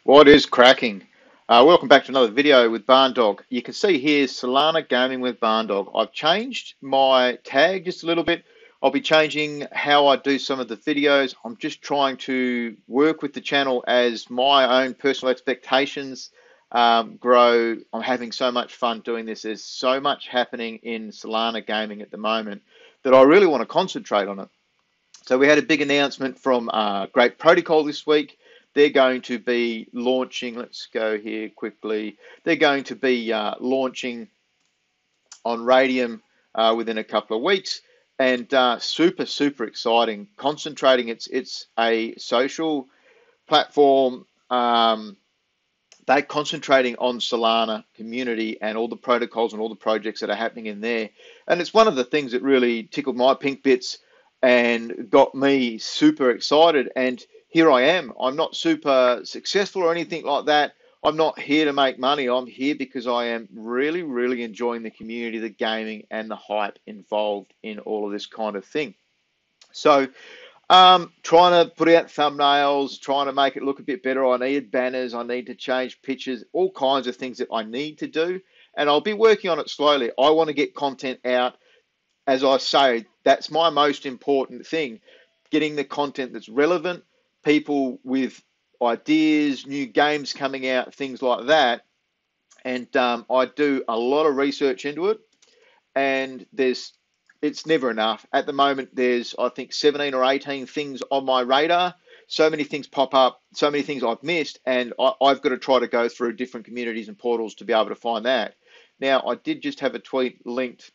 What is cracking? Welcome back to another video with Barndog. You can see here Solana Gaming with Barndog. I've changed my tag just a little bit. I'll be changing how I do some of the videos. I'm just trying to work with the channel as my own personal expectations grow. I'm having so much fun doing this. There's so much happening in Solana Gaming at the moment that I really want to concentrate on it. So we had a big announcement from Grape Protocol this week. They're going to be launching, let's go here quickly. They're going to be launching on Radium within a couple of weeks, and super exciting. Concentrating, it's a social platform. They're concentrating on Solana community and all the protocols and all the projects that are happening in there. And it's one of the things that really tickled my pink bits and got me super excited. And here I am. I'm not super successful or anything like that. I'm not here to make money. I'm here because I am really enjoying the community, the gaming, and the hype involved in all of this kind of thing. So trying to put out thumbnails, trying to make it look a bit better. I needed banners. I need to change pictures, all kinds of things that I need to do. And I'll be working on it slowly. I want to get content out. As I say, that's my most important thing, getting the content that's relevant, people with ideas, new games coming out, things like that. And I do a lot of research into it, and it's never enough. At the moment, there's, I think, 17 or 18 things on my radar. So many things pop up, so many things I've missed, and I've got to try to go through different communities and portals to be able to find that. Now, I did just have a tweet linked.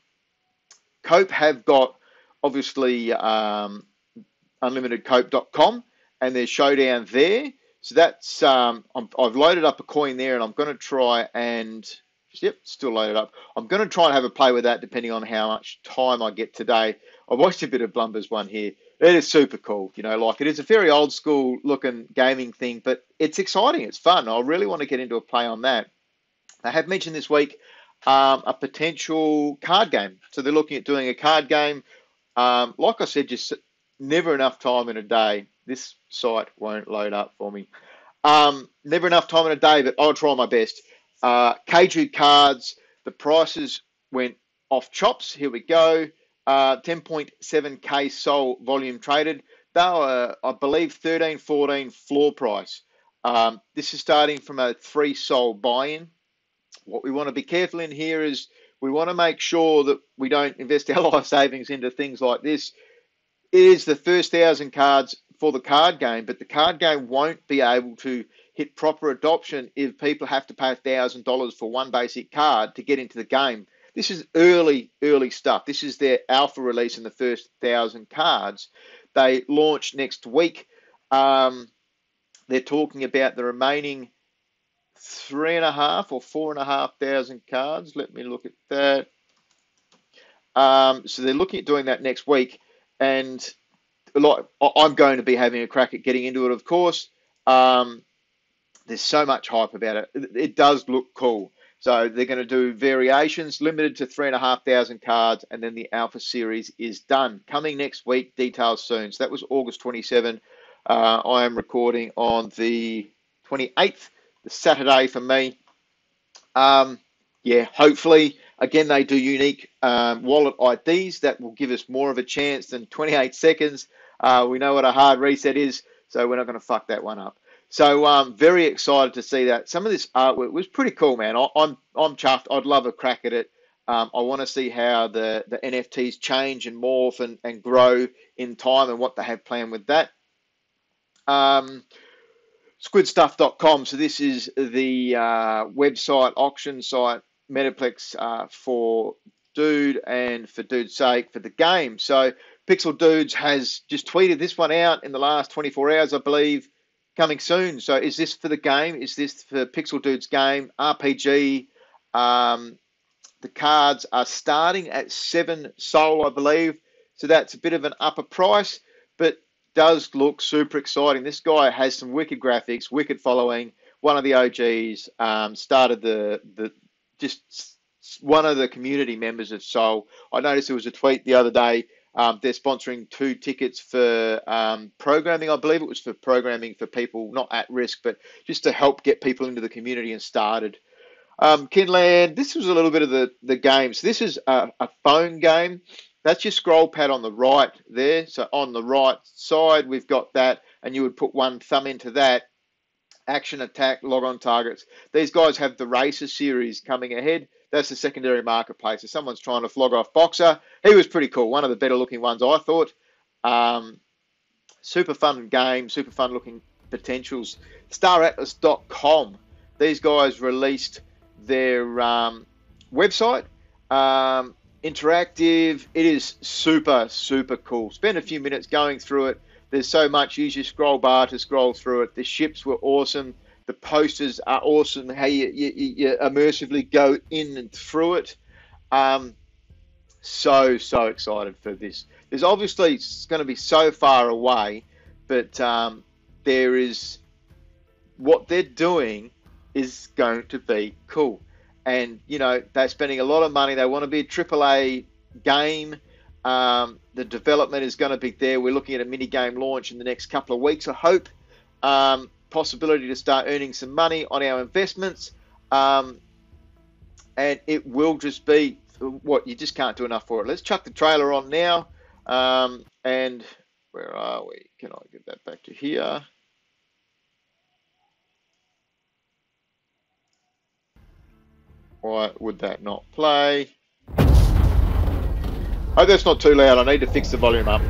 Cove have got, obviously, unlimitedcope.com, and there's Showdown there. So that's, I've loaded up a coin there, and I'm going to try and, yep, still loaded up. I'm going to try and have a play with that depending on how much time I get today. I watched a bit of Blumber's one here. It is super cool, you know, like it is a very old school looking gaming thing, but it's exciting, it's fun. I really want to get into a play on that. They have mentioned this week a potential card game. So they're looking at doing a card game. Like I said, just never enough time in a day. This site won't load up for me. Never enough time in a day, but I'll try my best. Kaiju cards, the prices went off chops. Here we go. 10.7k SOL volume traded. They were, I believe, 13, 14 floor price. This is starting from a 3 SOL buy-in. What we want to be careful in here is we want to make sure that we don't invest our life savings into things like this. It is the first 1,000 cards for the card game, but the card game won't be able to hit proper adoption if people have to pay $1,000 for one basic card to get into the game. This is early stuff. This is their alpha release in the first 1,000 cards. They launch next week. They're talking about the remaining 3,500 or 4,500 cards. Let me look at that. So they're looking at doing that next week, and like I'm going to be having a crack at getting into it. Of course, there's so much hype about it. It does look cool. So they're going to do variations limited to 3,500 cards, and then the alpha series is done. Coming next week, details soon. So that was August 27. I am recording on the 28th. The Saturday for me. Yeah, hopefully, again, they do unique wallet IDs that will give us more of a chance than 28 seconds. We know what a hard reset is, so we're not going to fuck that one up. So very excited to see that. Some of this artwork was pretty cool, man. I'm chuffed. I'd love a crack at it. I want to see how the NFTs change and morph and grow in time and what they have planned with that. Squidstuff.com. So this is the website, auction site, Metaplex for Dude and for Dude's sake for the game. So Pixel Dudes has just tweeted this one out in the last 24 hours, I believe, coming soon. So is this for the game? Is this for Pixel Dude's game? RPG. The cards are starting at 7 SOL, I believe. So that's a bit of an upper price, but does look super exciting. This guy has some wicked graphics, wicked following. One of the OGs, started just one of the community members of Sol. I noticed there was a tweet the other day They're sponsoring 2 tickets for programming. I believe it was for programming for people not at risk, but just to help get people into the community and started. Kinland, this was a little bit of the game. So this is a phone game. That's your scroll pad on the right there. So on the right side, we've got that, and you would put one thumb into that. Action, attack, log on targets. These guys have the Racer series coming ahead. That's the secondary marketplace. If someone's trying to flog off Boxer, he was pretty cool. One of the better looking ones, I thought. Super fun game, super fun looking potentials. Staratlas.com. These guys released their website. Interactive. It is super, super cool. Spend a few minutes going through it. There's so much. Use your scroll bar to scroll through it. The ships were awesome. The posters are awesome. How you immersively go in and through it. So excited for this. There's obviously it's going to be so far away, but there is what they're doing is going to be cool. And, you know, they're spending a lot of money. They want to be a AAA game. The development is going to be there. We're looking at a mini game launch in the next couple of weeks, I hope. Possibility to start earning some money on our investments. And it will just be what you just can't do enough for it. Let's chuck the trailer on now. And where are we? Can I get that back to here? Why would that not play? Oh, that's not too loud. I need to fix the volume up.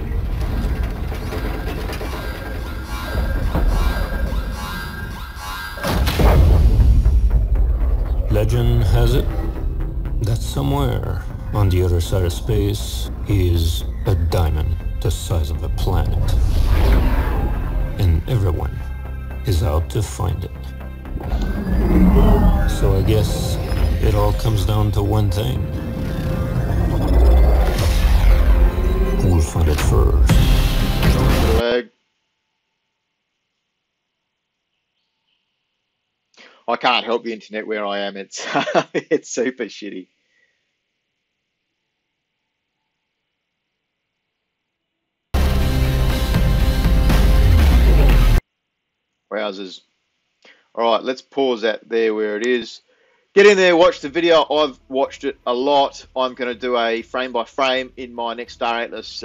Legend has it that somewhere on the other side of space is a diamond the size of a planet. And everyone is out to find it. So I guess it all comes down to one thing. Who'll find it first? Leg. I can't help the internet where I am. It's it's super shitty. Wowzers. All right, let's pause that there where it is. Get in there, watch the video. I've watched it a lot. I'm going to do a frame by frame in my next Star Atlas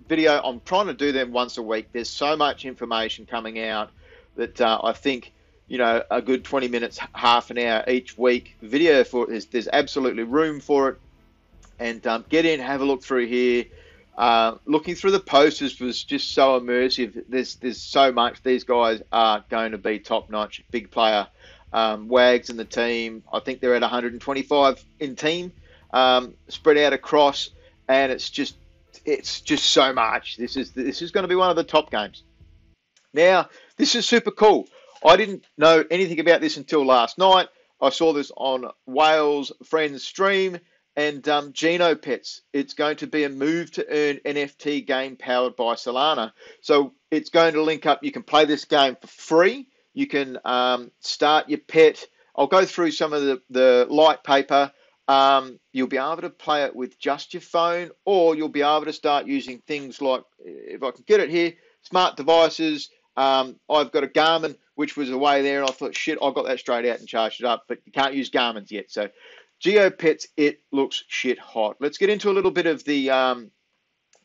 video. I'm trying to do them once a week. There's so much information coming out that I think, you know, a good 20 minutes, half an hour each week video for it. There's absolutely room for it. And get in, have a look through here. Looking through the posters was just so immersive. There's so much. These guys are going to be top notch, big player. Wags in the team, I think they're at 125 in team, spread out across, and it's just so much. This is going to be one of the top games. Now, this is super cool. I didn't know anything about this until last night. I saw this on Wales Friends stream, and GeoPets. It's going to be a move to earn NFT game powered by Solana. So it's going to link up. You can play this game for free. You can start your pet. I'll go through some of the light paper. You'll be able to play it with just your phone, or you'll be able to start using things like, if I can get it here, smart devices. I've got a Garmin, which was away there, and I thought, shit, I got that straight out and charged it up, but you can't use Garmin's yet. So GeoPets, it looks shit hot. Let's get into a little bit of the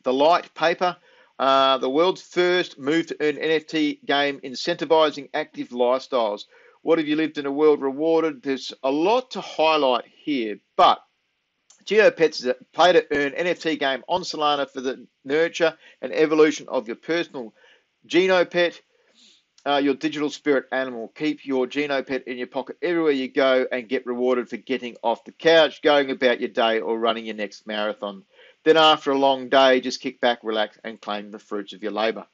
light paper. The world's first move to earn NFT game incentivizing active lifestyles. What have you lived in a world rewarded? There's a lot to highlight here, but GeoPets is a play to earn NFT game on Solana for the nurture and evolution of your personal GenoPet, your digital spirit animal. Keep your GenoPet in your pocket everywhere you go and get rewarded for getting off the couch, going about your day, or running your next marathon. Then after a long day, just kick back, relax, and claim the fruits of your labor.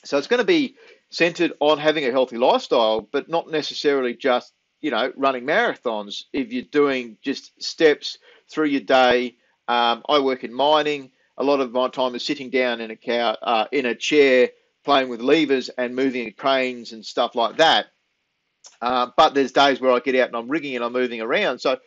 So it's going to be centered on having a healthy lifestyle, but not necessarily just, you know, running marathons. If you're doing just steps through your day, I work in mining. A lot of my time is sitting down in a chair, playing with levers and moving cranes and stuff like that. But there's days where I get out and I'm rigging and I'm moving around. So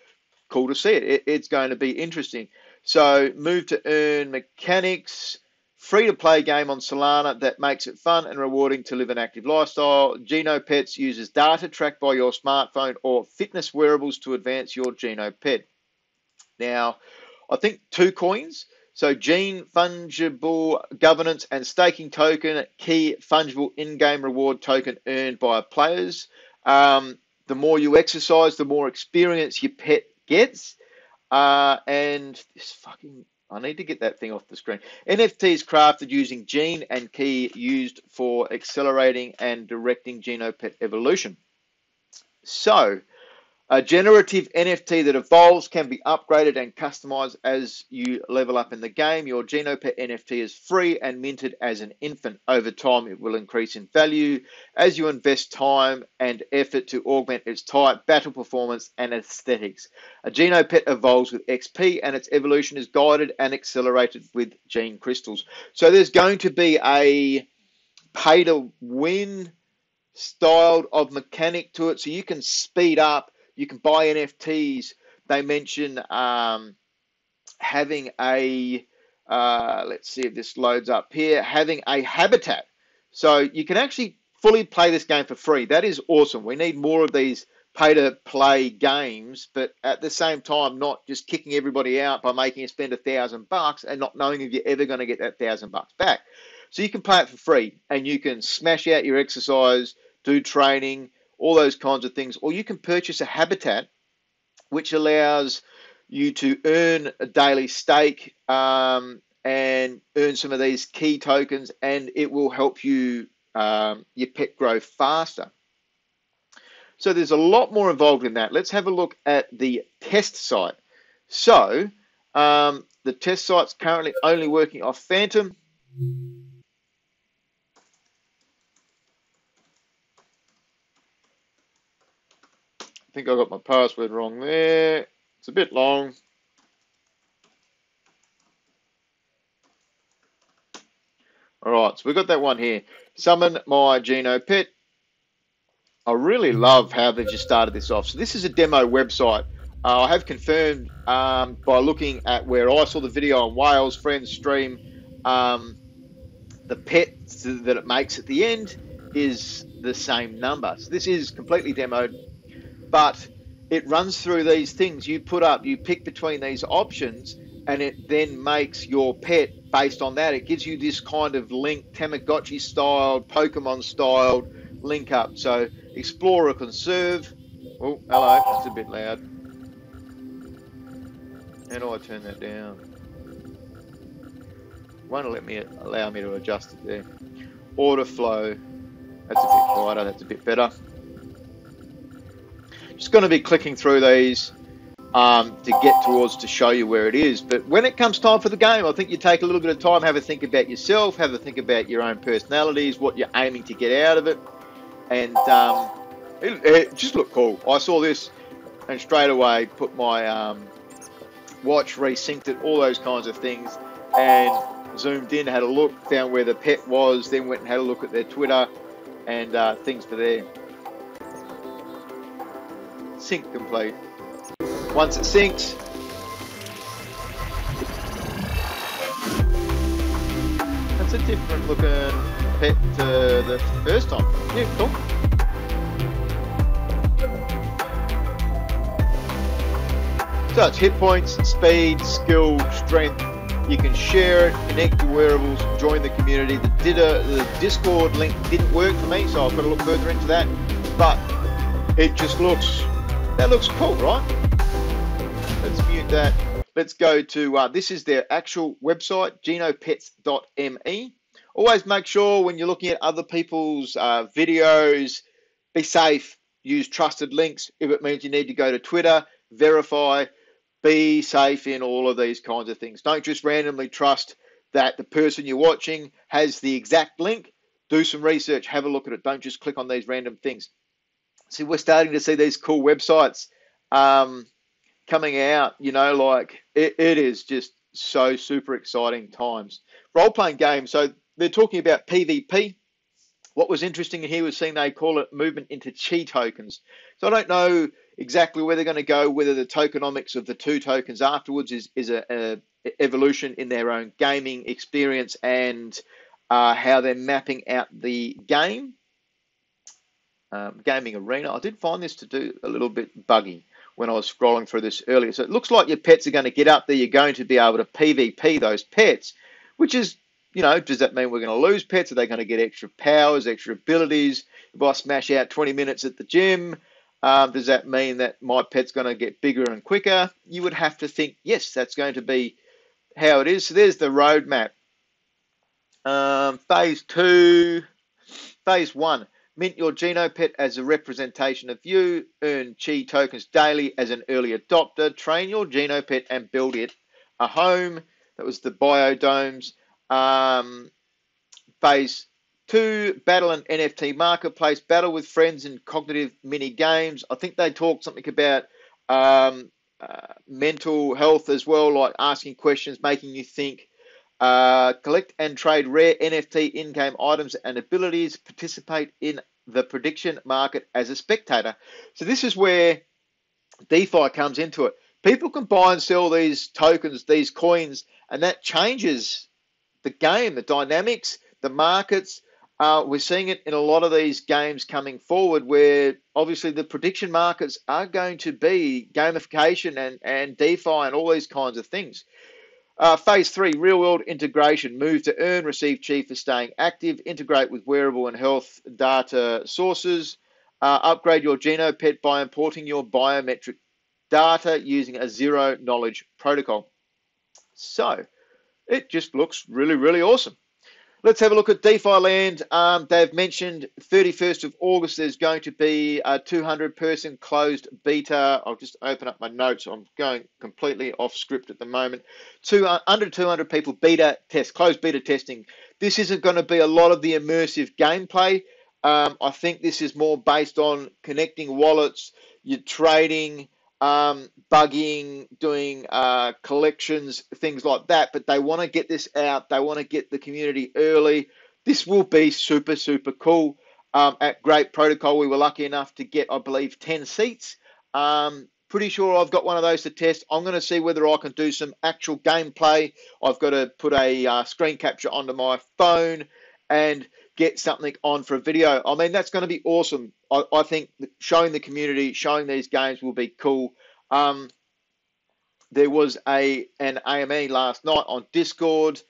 cool to see it. It's going to be interesting. So move to earn mechanics, free-to-play game on Solana that makes it fun and rewarding to live an active lifestyle. GeoPets uses data tracked by your smartphone or fitness wearables to advance your GeoPet. Now, I think 2 coins. So Gene, fungible governance and staking token, key fungible in-game reward token earned by players. The more you exercise, the more experience your pet gets. And this fucking, I need to get that thing off the screen. NFTs crafted using gene and key used for accelerating and directing GeoPet evolution. So, a generative NFT that evolves can be upgraded and customized as you level up in the game. Your GeoPet NFT is free and minted as an infant. Over time, it will increase in value as you invest time and effort to augment its type, battle performance, and aesthetics. A GeoPet evolves with XP, and its evolution is guided and accelerated with gene crystals. So there's going to be a pay-to-win styled of mechanic to it, so you can speed up. You can buy NFTs. They mention having a, let's see if this loads up here, having a habitat. So you can actually fully play this game for free. That is awesome. We need more of these pay-to-play games, but at the same time, not just kicking everybody out by making you spend $1,000 and not knowing if you're ever going to get that $1,000 back. So you can play it for free, and you can smash out your exercise, do training, all those kinds of things, or you can purchase a habitat which allows you to earn a daily stake and earn some of these key tokens, and it will help you your pet grow faster. So there's a lot more involved in that. Let's have a look at the test site. So the test site's currently only working off Phantom. I think I got my password wrong there. It's a bit long. All right, so we've got that one here. Summon my GeoPet. I really love how they just started this off. So this is a demo website. I have confirmed by looking at where I saw the video on Wales Friends stream, the pet that it makes at the end is the same number. So this is completely demoed. But it runs through these things. You pick between these options, and it then makes your pet based on that. It gives you this kind of link, Tamagotchi styled, Pokemon styled link up. So explore or conserve. Oh, hello, that's a bit loud. How do I turn that down? Won't allow me to adjust it there. Order flow. That's a bit quieter, that's a bit better. Just going to be clicking through these to get towards to show you where it is. But when it comes time for the game, I think you take a little bit of time, have a think about yourself, have a think about your own personalities, what you're aiming to get out of it. And it just looked cool. I saw this and straight away put my watch, resynced it, all those kinds of things, and zoomed in, had a look, found where the pet was, then went and had a look at their Twitter and things for there. Sync complete. Once it syncs, that's a different looking pet to the first time. Yeah, cool. So it's hit points, speed, skill, strength. You can share it, connect your wearables, join the community. The Discord link didn't work for me, so I've got to look further into that. But it just looks, that looks cool, right? Let's mute that. Let's go to, this is their actual website, GenoPets.me. Always make sure when you're looking at other people's videos, be safe, use trusted links. If it means you need to go to Twitter, verify, be safe in all of these kinds of things. Don't just randomly trust that the person you're watching has the exact link. Do some research, have a look at it. Don't just click on these random things. See, we're starting to see these cool websites coming out, you know, like it is just so super exciting times. Role-playing games, so they're talking about PvP. What was interesting here was seeing they call it movement into chi tokens. So I don't know exactly where they're going to go, whether the tokenomics of the two tokens afterwards is a evolution in their own gaming experience and how they're mapping out the game. Gaming arena. I did find this to do a little bit buggy when I was scrolling through this earlier. So it looks like your pets are going to get up there. You're going to be able to PvP those pets, which is, you know, does that mean we're going to lose pets? Are they going to get extra powers, extra abilities? If I smash out 20 minutes at the gym, does that mean that my pet's going to get bigger and quicker? You would have to think, yes, that's going to be how it is. So there's the roadmap. Phase 2, Phase 1. Mint your Geno pet as a representation of you. Earn Chi tokens daily as an early adopter. Train your Geno pet and build it a home. That was the biodomes. Phase 2, battle an NFT marketplace. Battle with friends in cognitive mini games. I think they talked something about mental health as well, like asking questions, making you think. Collect and trade rare NFT in-game items and abilities. Participate in the prediction market as a spectator. So this is where DeFi comes into it. People can buy and sell these tokens, these coins, and that changes the game, the dynamics, the markets. We're seeing it in a lot of these games coming forward where obviously the prediction markets are going to be gamification and DeFi and all these kinds of things. Phase 3, real-world integration. Move to earn, receive Chi for staying active. Integrate with wearable and health data sources. Upgrade your Geno pet by importing your biometric data using a zero-knowledge protocol. So, it just looks really, really awesome. Let's have a look at Defyland. They've mentioned 31st of August there's going to be a 200-person closed beta. I'll just open up my notes. I'm going completely off script at the moment. Under 200 people beta test, closed beta testing. This isn't going to be a lot of the immersive gameplay. I think this is more based on connecting wallets, you're trading, bugging, doing collections, things like that. But they want to get this out. They want to get the community early. This will be super, super cool. At Grape Protocol, we were lucky enough to get, I believe, 10 seats. Pretty sure I've got one of those to test. I'm going to see whether I can do some actual gameplay. I've got to put a screen capture onto my phone and get something on for a video. I mean, that's going to be awesome. I think showing the community, showing these games will be cool. There was an AME last night on Discord,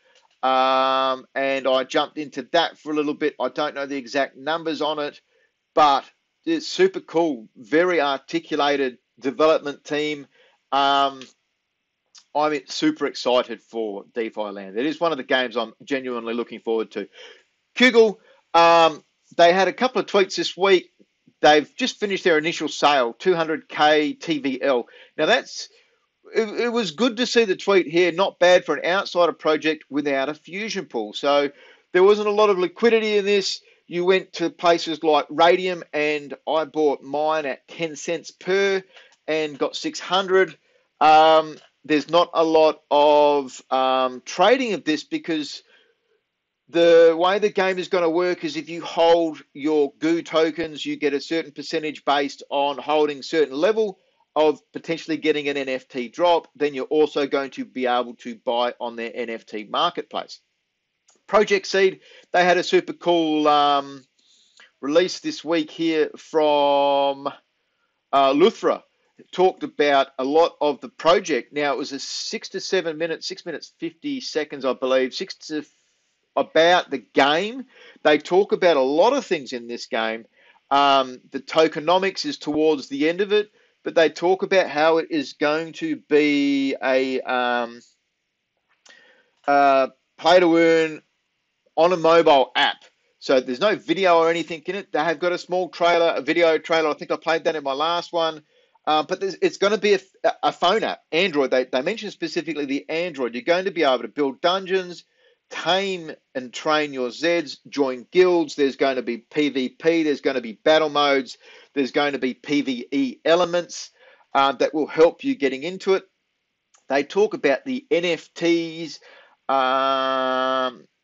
and I jumped into that for a little bit. I don't know the exact numbers on it, but it's super cool. Very articulated development team. I'm super excited for Defyland. It is one of the games I'm genuinely looking forward to. Kugle, they had a couple of tweets this week. They've just finished their initial sale, 200K TVL. Now it was good to see the tweet here. Not bad for an outsider project without a fusion pool. So there wasn't a lot of liquidity in this. You went to places like Radium, and I bought mine at 10 cents per and got 600. There's not a lot of trading of this because the way the game is going to work is if you hold your GOO tokens, you get a certain percentage based on holding certain level of potentially getting an NFT drop. Then you're also going to be able to buy on their NFT marketplace. Project Seed, they had a super cool release this week here from Luthra. It talked about a lot of the project. Now, it was a 6 minutes 50 seconds, I believe, about the game. They talk about a lot of things in this game. The tokenomics is towards the end of it, but they talk about how it is going to be a play to earn on a mobile app. So there's no video or anything in it. They have got a small trailer, a video trailer. I think I played that in my last one. But it's going to be a phone app, Android. They mentioned specifically the Android. You're going to be able to build dungeons, tame and train your Zeds, join guilds. There's going to be PvP. There's going to be battle modes. There's going to be PvE elements that will help you getting into it. They talk about the NFTs,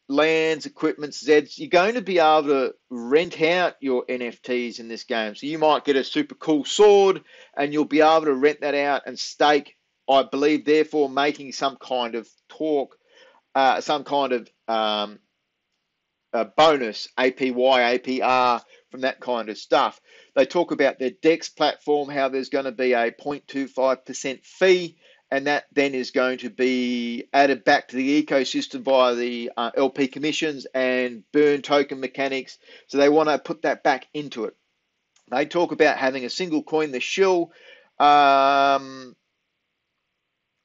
lands, equipments, Zeds. You're going to be able to rent out your NFTs in this game. So you might get a super cool sword and you'll be able to rent that out and stake I believe, therefore, making some kind of talk, some kind of bonus, APY, APR from that kind of stuff. They talk about their DEX platform, how there's going to be a 0.25% fee, and that then is going to be added back to the ecosystem via the LP commissions and burn token mechanics. So they want to put that back into it. They talk about having a single coin, the shill.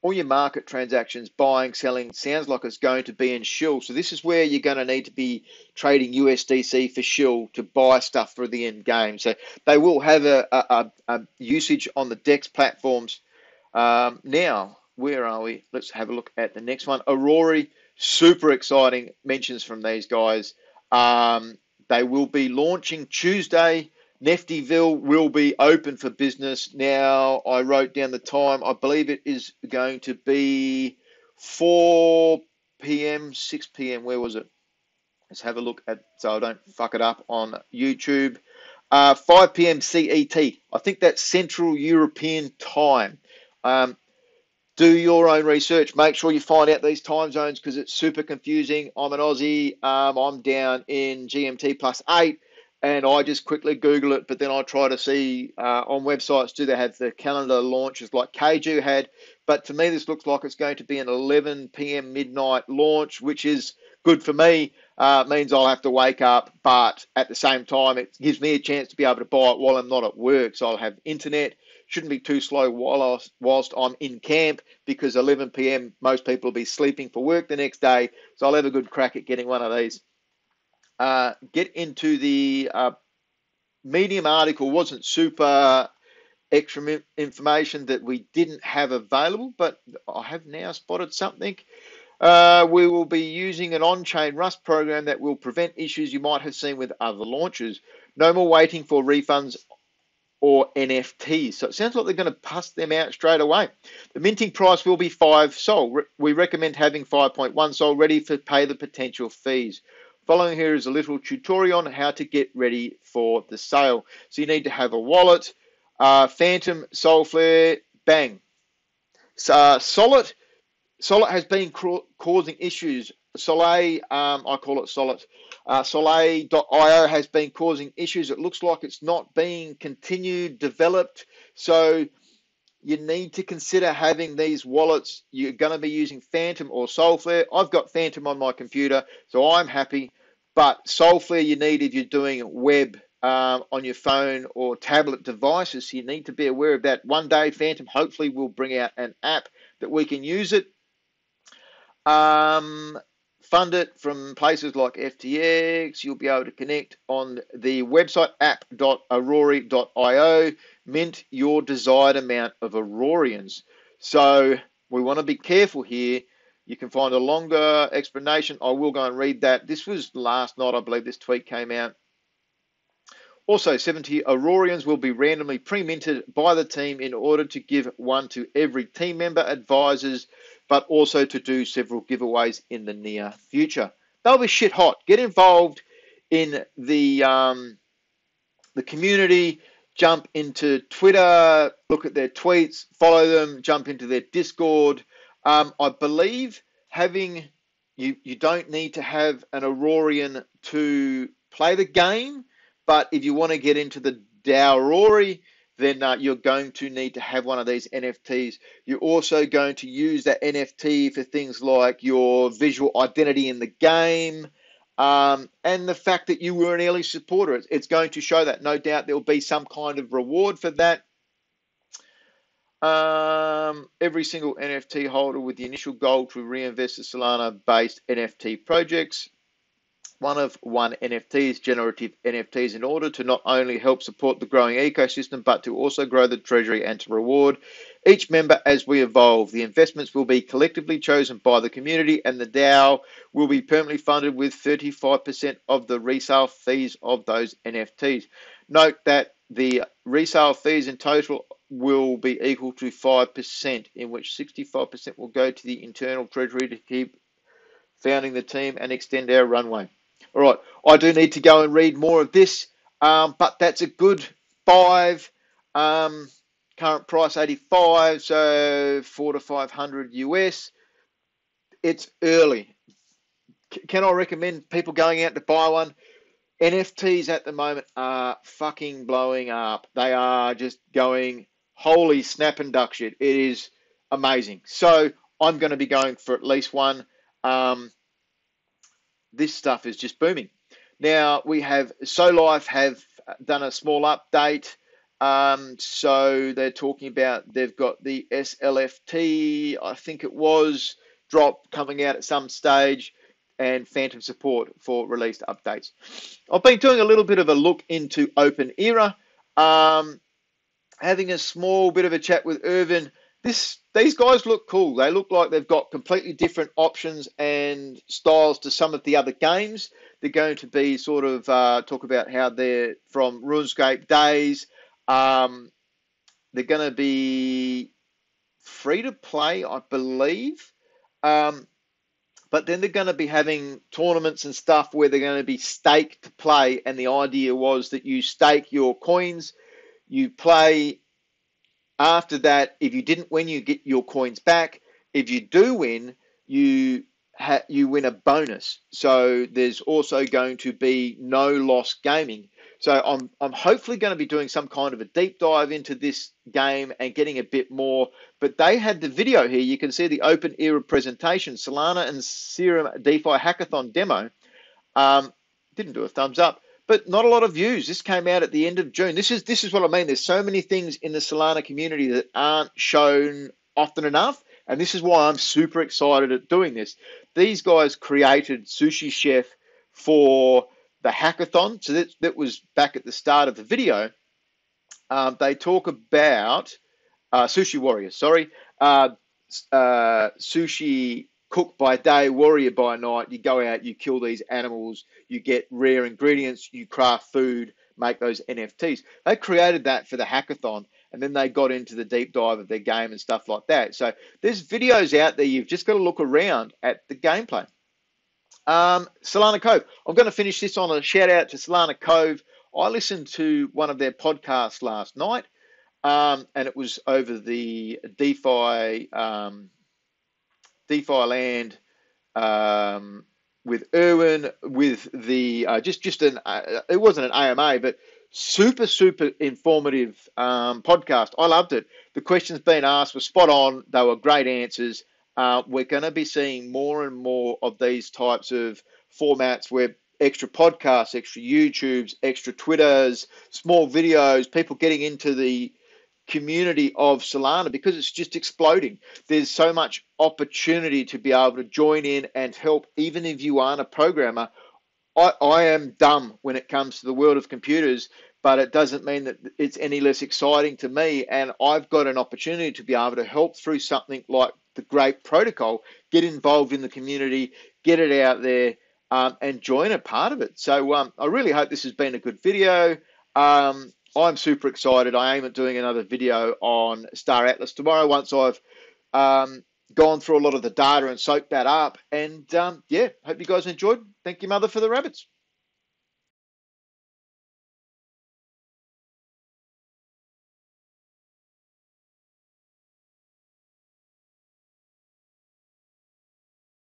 All your market transactions, buying, selling, sounds like it's going to be in shill. So this is where you're going to need to be trading USDC for shill to buy stuff for the end game. So they will have a usage on the DEX platforms. Now, where are we? Let's have a look at the next one. Aurory, super exciting mentions from these guys. They will be launching Tuesday. Neftyville will be open for business. Now, I wrote down the time. I believe it is going to be 4 p.m., 6 p.m. Where was it? Let's have a look at, so I don't fuck it up on YouTube. 5 p.m. CET. I think that's Central European time. Do your own research. Make sure you find out these time zones because it's super confusing. I'm an Aussie. I'm down in GMT +8. And I just quickly Google it, but then I try to see on websites, do they have the calendar launches like Kaiju had? But to me, this looks like it's going to be an 11 p.m. midnight launch, which is good for me. It means I'll have to wake up, but at the same time, it gives me a chance to be able to buy it while I'm not at work. So I'll have internet. Shouldn't be too slow whilst I'm in camp because 11 p.m. most people will be sleeping for work the next day. So I'll have a good crack at getting one of these. Get into the Medium article. Wasn't super extra information that we didn't have available, but I have now spotted something. We will be using an on-chain Rust program that will prevent issues you might have seen with other launches. No more waiting for refunds or NFTs. So it sounds like they're going to pass them out straight away. The minting price will be 5 SOL. We recommend having 5.1 SOL ready to pay the potential fees. Following here is a little tutorial on how to get ready for the sale. So you need to have a wallet, Phantom, Soulflare, bang. Solid has been causing issues. Soleil, I call it Solid. Soleil.io has been causing issues. It looks like it's not being continued, developed. So you need to consider having these wallets. You're going to be using Phantom or Soulflare. I've got Phantom on my computer, so I'm happy. But Soulflare you need if you're doing web on your phone or tablet devices. So you need to be aware of that. One day, Phantom hopefully will bring out an app that we can use it. Fund it from places like FTX. You'll be able to connect on the website app.aurory.io. Mint your desired amount of Aurorians. So we want to be careful here. You can find a longer explanation. I will go and read that. This was last night, I believe this tweet came out. Also, 70 Aurorians will be randomly pre-minted by the team in order to give one to every team member, advisors, but also to do several giveaways in the near future. They'll be shit hot. Get involved in the community. Jump into Twitter, look at their tweets, follow them, jump into their Discord. I believe having you don't need to have an Aurorian to play the game, but if you want to get into the DAO Aurory, then you're going to need to have one of these NFTs. You're also going to use that NFT for things like your visual identity in the game, and the fact that you were an early supporter. It's going to show that. No doubt there will be some kind of reward for that. Every single NFT holder with the initial goal to reinvest in Solana-based NFT projects. One NFTs, generative NFTs, in order to not only help support the growing ecosystem, but to also grow the treasury and to reward each member as we evolve. The investments will be collectively chosen by the community, and the DAO will be permanently funded with 35% of the resale fees of those NFTs. Note that the resale fees in total will be equal to 5%, in which 65% will go to the internal treasury to keep founding the team and extend our runway. All right, I do need to go and read more of this, but that's a good 5. Can't current price 85, so 400 to 500 US. It's early. Can I recommend people going out to buy one? NFTs at the moment are fucking blowing up. They are just going holy snap and duck shit. It is amazing. So I'm going to be going for at least one. This stuff is just booming. Now we have SoLife have done a small update. So they're talking about they've got the SLFT, I think it was, drop coming out at some stage, and phantom support for released updates. I've been doing a little bit of a look into OpenEra, having a small bit of a chat with Irvin. These guys look cool. They look like they've got completely different options and styles to some of the other games. They're going to be sort of talk about how they're from RuneScape days. They're going to be free to play, I believe. But then they're going to be having tournaments and stuff where they're going to be staked to play. And the idea was that you stake your coins, you play. After that, if you didn't win, you get your coins back. If you do win, you win a bonus. So there's also going to be no loss gaming. So I'm hopefully going to be doing some kind of a deep dive into this game and getting a bit more. But they had the video here. You can see the OpenEra presentation, Solana and Serum DeFi Hackathon demo. Didn't do a thumbs up, but not a lot of views. This came out at the end of June. This is what I mean. There's so many things in the Solana community that aren't shown often enough. And this is why I'm super excited at doing this. These guys created Sushi Chef for the hackathon. So that was back at the start of the video. They talk about Sushi Warrior, sorry. Sushi cook by day, warrior by night. You go out, you kill these animals, you get rare ingredients, you craft food, make those NFTs. They created that for the hackathon, and then they got into the deep dive of their game and stuff like that. So there's videos out there. You've just got to look around at the gameplay. Solana Cove. I'm going to finish this on a shout out to Solana Cove. I listened to one of their podcasts last night, and it was over the Defyland with Erwin, with the it wasn't an AMA, but super informative podcast. I loved it. The questions being asked were spot on. They were great answers. We're going to be seeing more and more of these types of formats where extra podcasts, extra YouTubes, extra Twitters, small videos, people getting into the community of Solana because it's just exploding. There's so much opportunity to be able to join in and help, even if you aren't a programmer. I am dumb when it comes to the world of computers, but it doesn't mean that it's any less exciting to me. And I've got an opportunity to be able to help through something like the Grape protocol, get involved in the community, get it out there, and join a part of it. So I really hope this has been a good video. I'm super excited. I aim at doing another video on Star Atlas tomorrow once I've gone through a lot of the data and soaked that up. And yeah, hope you guys enjoyed. Thank you, Mother, for the rabbits.